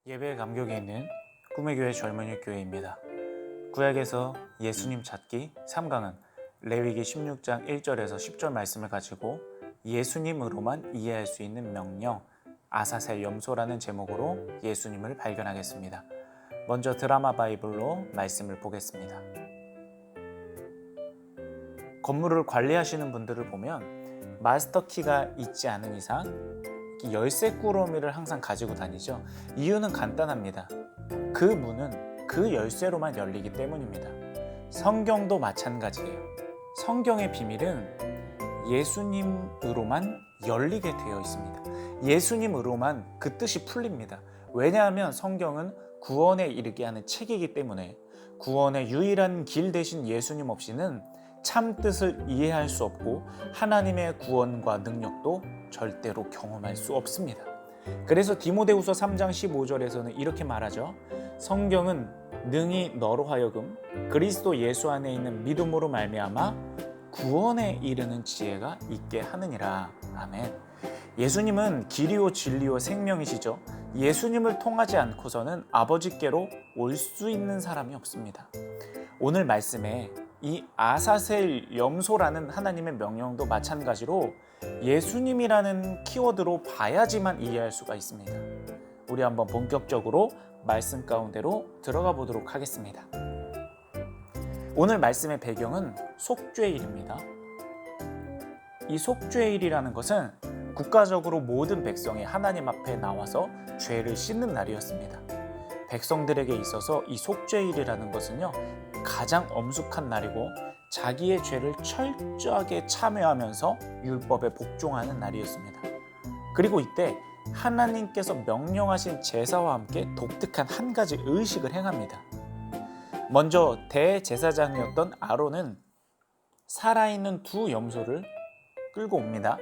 예배 감격에 있는 꿈의 교회 젊은이 교회입니다. 구약에서 예수님 찾기 3강은 레위기 16장 1절에서 10절 말씀을 가지고 예수님으로만 이해할 수 있는 명령 아사셀 염소라는 제목으로 예수님을 발견하겠습니다. 먼저 드라마 바이블로 말씀을 보겠습니다. 건물을 관리하시는 분들을 보면 마스터키가 있지 않은 이상 열쇠 꾸러미를 항상 가지고 다니죠. 이유는 간단합니다. 그 문은 그 열쇠로만 열리기 때문입니다. 성경도 마찬가지예요. 성경의 비밀은 예수님으로만 열리게 되어 있습니다. 예수님으로만 그 뜻이 풀립니다. 왜냐하면 성경은 구원에 이르게 하는 책이기 때문에 구원의 유일한 길 대신 예수님 없이는 참 뜻을 이해할 수 없고 하나님의 구원과 능력도 절대로 경험할 수 없습니다. 그래서 디모데후서 3장 15절에서는 이렇게 말하죠. 성경은 능히 너로 하여금 그리스도 예수 안에 있는 믿음으로 말미암아 구원에 이르는 지혜가 있게 하느니라. 아멘. 예수님은 길이요 진리요 생명이시죠. 예수님을 통하지 않고서는 아버지께로 올 수 있는 사람이 없습니다. 오늘 말씀에 이 아사셀 염소라는 하나님의 명령도 마찬가지로 예수님이라는 키워드로 봐야지만 이해할 수가 있습니다. 우리 한번 본격적으로 말씀 가운데로 들어가 보도록 하겠습니다. 오늘 말씀의 배경은 속죄일입니다. 이 속죄일이라는 것은 국가적으로 모든 백성이 하나님 앞에 나와서 죄를 씻는 날이었습니다. 백성들에게 있어서 이 속죄일이라는 것은요, 가장 엄숙한 날이고 자기의 죄를 철저하게 참회하면서 율법에 복종하는 날이었습니다. 그리고 이때 하나님께서 명령하신 제사와 함께 독특한 한 가지 의식을 행합니다. 먼저 대제사장이었던 아론은 살아있는 두 염소를 끌고 옵니다.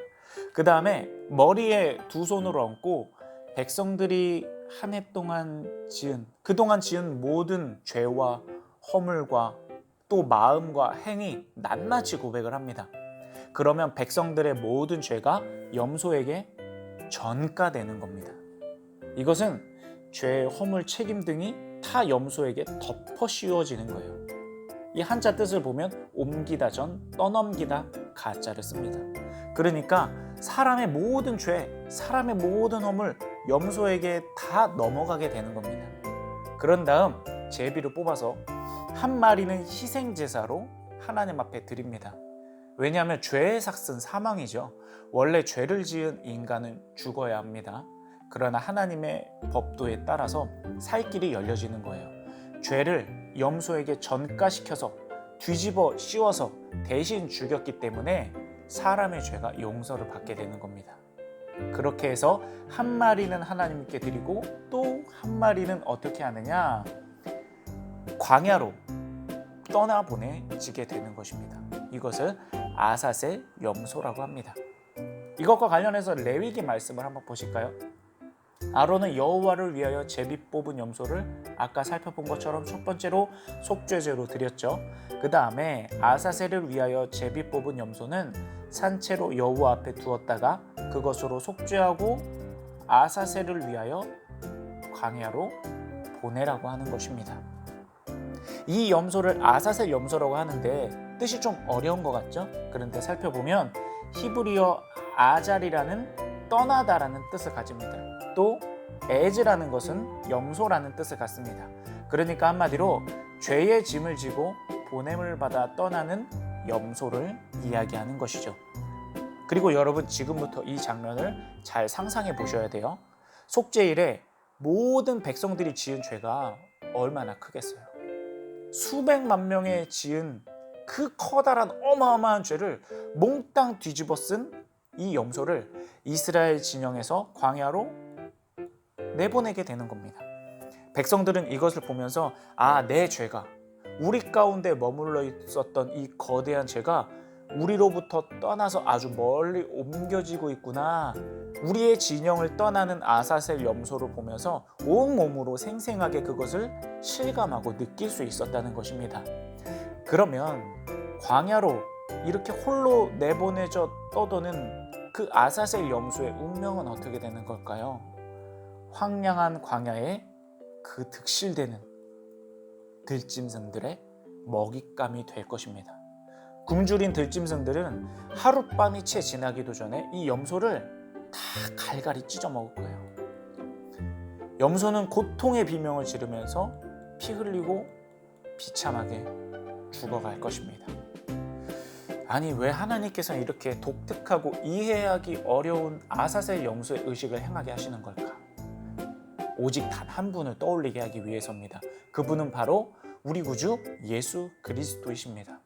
그 다음에 머리에 두 손으로 얹고 백성들이 한 해 동안 그동안 지은 모든 죄와 허물과 또 마음과 행위 낱낱이 고백을 합니다. 그러면 백성들의 모든 죄가 염소에게 전가되는 겁니다. 이것은 죄의 허물 책임 등이 타 염소에게 덮어 씌워지는 거예요. 이 한자 뜻을 보면 옮기다 전 떠넘기다 가자를 씁니다. 그러니까 사람의 모든 죄, 사람의 모든 허물 염소에게 다 넘어가게 되는 겁니다. 그런 다음 제비를 뽑아서 한 마리는 희생제사로 하나님 앞에 드립니다. 왜냐하면 죄의 삭은 사망이죠. 원래 죄를 지은 인간은 죽어야 합니다. 그러나 하나님의 법도에 따라서 살 길이 열려지는 거예요. 죄를 염소에게 전가시켜서 뒤집어 씌워서 대신 죽였기 때문에 사람의 죄가 용서를 받게 되는 겁니다. 그렇게 해서 한 마리는 하나님께 드리고 또 한 마리는 어떻게 하느냐? 광야로 떠나보내지게 되는 것입니다. 이것을 아사셀 염소라고 합니다. 이것과 관련해서 레위기 말씀을 한번 보실까요? 아론은 여호와를 위하여 제비 뽑은 염소를 아까 살펴본 것처럼 첫 번째로 속죄제로 드렸죠. 그 다음에 아사셀을 위하여 제비 뽑은 염소는 산채로 여호와 앞에 두었다가 그것으로 속죄하고 아사셀을 위하여 광야로 보내라고 하는 것입니다. 이 염소를 아사셀 염소라고 하는데 뜻이 좀 어려운 것 같죠? 그런데 살펴보면 히브리어 아잘이라는 떠나다라는 뜻을 가집니다. 또 에즈라는 것은 염소라는 뜻을 갖습니다. 그러니까 한마디로 죄의 짐을 지고 보냄을 받아 떠나는 염소를 이야기하는 것이죠. 그리고 여러분 지금부터 이 장면을 잘 상상해 보셔야 돼요. 속죄일에 모든 백성들이 지은 죄가 얼마나 크겠어요. 수백만 명의 지은 그 커다란 어마어마한 죄를 몽땅 뒤집어 쓴 이 염소를 이스라엘 진영에서 광야로 내보내게 되는 겁니다. 백성들은 이것을 보면서 내 죄가 우리 가운데 머물러 있었던 이 거대한 죄가 우리로부터 떠나서 아주 멀리 옮겨지고 있구나. 우리의 진영을 떠나는 아사셀 염소를 보면서 온몸으로 생생하게 그것을 실감하고 느낄 수 있었다는 것입니다. 그러면 광야로 이렇게 홀로 내보내져 떠도는 그 아사셀 염소의 운명은 어떻게 되는 걸까요? 황량한 광야에 그 득실되는 들짐승들의 먹잇감이 될 것입니다. 굶주린 들짐승들은 하룻밤이 채 지나기도 전에 이 염소를 다 갈갈이 찢어 먹을 거예요. 염소는 고통의 비명을 지르면서 피 흘리고 비참하게 죽어갈 것입니다. 아니, 왜 하나님께서는 이렇게 독특하고 이해하기 어려운 아사셀 염소의 의식을 행하게 하시는 걸까? 오직 단 한 분을 떠올리게 하기 위해서입니다. 그분은 바로 우리 구주 예수 그리스도이십니다.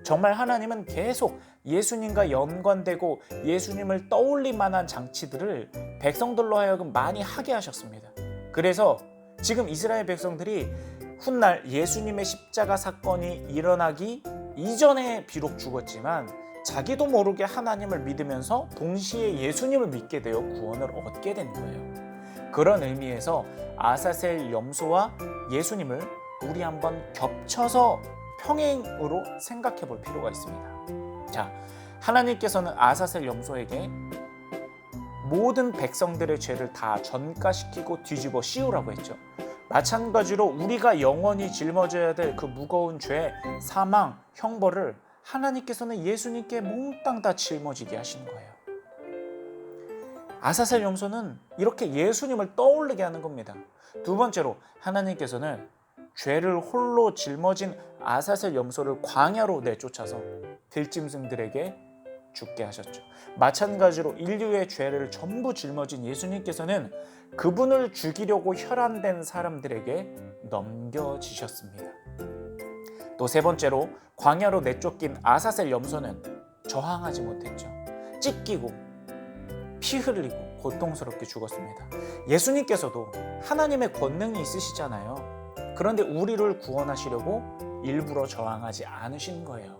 정말 하나님은 계속 예수님과 연관되고 예수님을 떠올릴 만한 장치들을 백성들로 하여금 많이 하게 하셨습니다. 그래서 지금 이스라엘 백성들이 훗날 예수님의 십자가 사건이 일어나기 이전에 비록 죽었지만 자기도 모르게 하나님을 믿으면서 동시에 예수님을 믿게 되어 구원을 얻게 된 거예요. 그런 의미에서 아사셀 염소와 예수님을 우리 한번 겹쳐서 평행으로 생각해 볼 필요가 있습니다. 자, 하나님께서는 아사셀 염소에게 모든 백성들의 죄를 다 전가시키고 뒤집어 씌우라고 했죠. 마찬가지로 우리가 영원히 짊어져야 될 그 무거운 죄, 사망, 형벌을 하나님께서는 예수님께 몽땅 다 짊어지게 하시는 거예요. 아사셀 염소는 이렇게 예수님을 떠올리게 하는 겁니다. 두 번째로 하나님께서는 죄를 홀로 짊어진 아사셀 염소를 광야로 내쫓아서 들짐승들에게 죽게 하셨죠. 마찬가지로 인류의 죄를 전부 짊어진 예수님께서는 그분을 죽이려고 혈안된 사람들에게 넘겨지셨습니다. 또 세 번째로 광야로 내쫓긴 아사셀 염소는 저항하지 못했죠. 찢기고 피 흘리고 고통스럽게 죽었습니다. 예수님께서도 하나님의 권능이 있으시잖아요. 그런데 우리를 구원하시려고 일부러 저항하지 않으신 거예요.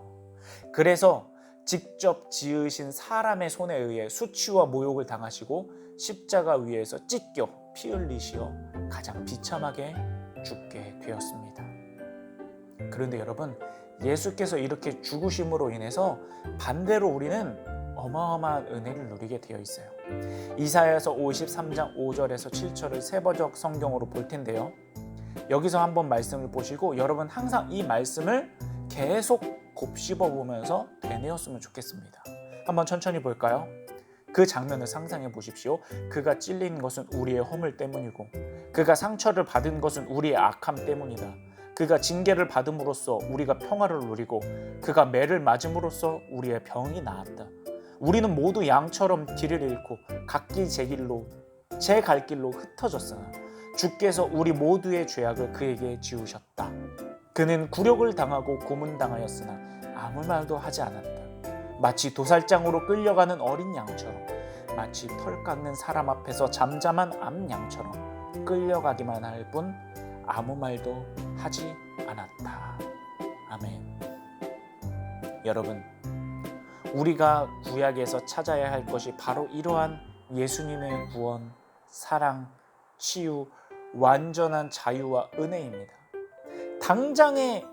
그래서 직접 지으신 사람의 손에 의해 수치와 모욕을 당하시고 십자가 위에서 찢겨 피 흘리시어 가장 비참하게 죽게 되었습니다. 그런데 여러분, 예수께서 이렇게 죽으심으로 인해서 반대로 우리는 어마어마한 은혜를 누리게 되어 있어요. 이사야서 53장 5절에서 7절을 세번역 성경으로 볼 텐데요. 여기서 한번 말씀을 보시고 여러분 항상 이 말씀을 계속 곱씹어 보면서 되뇌었으면 좋겠습니다. 한번 천천히 볼까요? 그 장면을 상상해 보십시오. 그가 찔린 것은 우리의 허물 때문이고 그가 상처를 받은 것은 우리의 악함 때문이다. 그가 징계를 받음으로써 우리가 평화를 누리고 그가 매를 맞음으로써 우리의 병이 나았다. 우리는 모두 양처럼 길을 잃고 각기 제 갈 길로 흩어졌으나 주께서 우리 모두의 죄악을 그에게 지우셨다. 그는 굴욕을 당하고 고문당하였으나 아무 말도 하지 않았다. 마치 도살장으로 끌려가는 어린 양처럼, 마치 털 깎는 사람 앞에서 잠잠한 암양처럼 끌려가기만 할 뿐 아무 말도 하지 않았다. 아멘. 여러분, 우리가 구약에서 찾아야 할 것이 바로 이러한 예수님의 구원, 사랑, 치유, 완전한 자유와 은혜입니다. 당장의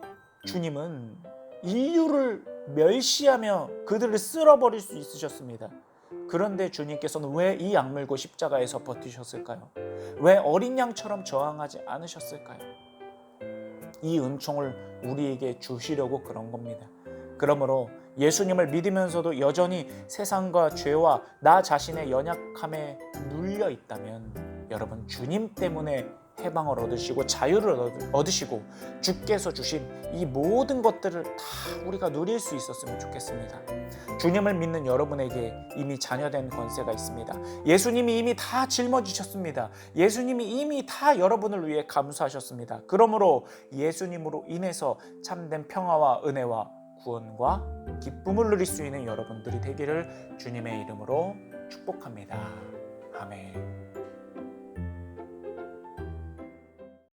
주님은 인류를 멸시하며 그들을 쓸어버릴 수 있으셨습니다. 그런데 주님께서는 왜 이 악물고 십자가에서 버티셨을까요? 왜 어린 양처럼 저항하지 않으셨을까요? 이 은총을 우리에게 주시려고 그런 겁니다. 그러므로 예수님을 믿으면서도 여전히 세상과 죄와 나 자신의 연약함에 눌려 있다면 여러분, 주님 때문에 해방을 얻으시고 자유를 얻으시고 주께서 주신 이 모든 것들을 다 우리가 누릴 수 있었으면 좋겠습니다. 주님을 믿는 여러분에게 이미 자녀된 권세가 있습니다. 예수님이 이미 다 짊어지셨습니다. 예수님이 이미 다 여러분을 위해 감수하셨습니다. 그러므로 예수님으로 인해서 참된 평화와 은혜와 구원과 기쁨을 누릴 수 있는 여러분들이 되기를 주님의 이름으로 축복합니다. 아멘.